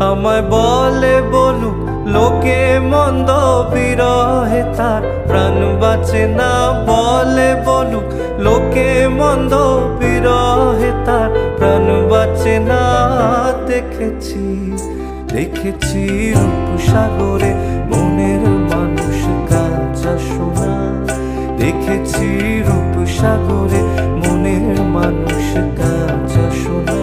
আমায় বলে বলুক লোকে মন্দ, বিরহে তার প্রাণ বাঁচে না। বলে বলুক লোকে মন্দ, বিরহে তার প্রাণ বাঁচে না। দেখেছি দেখেছি রূপসাগরে মনের মানুষ কাঁচা সোনা। দেখেছি রূপসাগরে মনের মানুষ কাঁচা সোনা।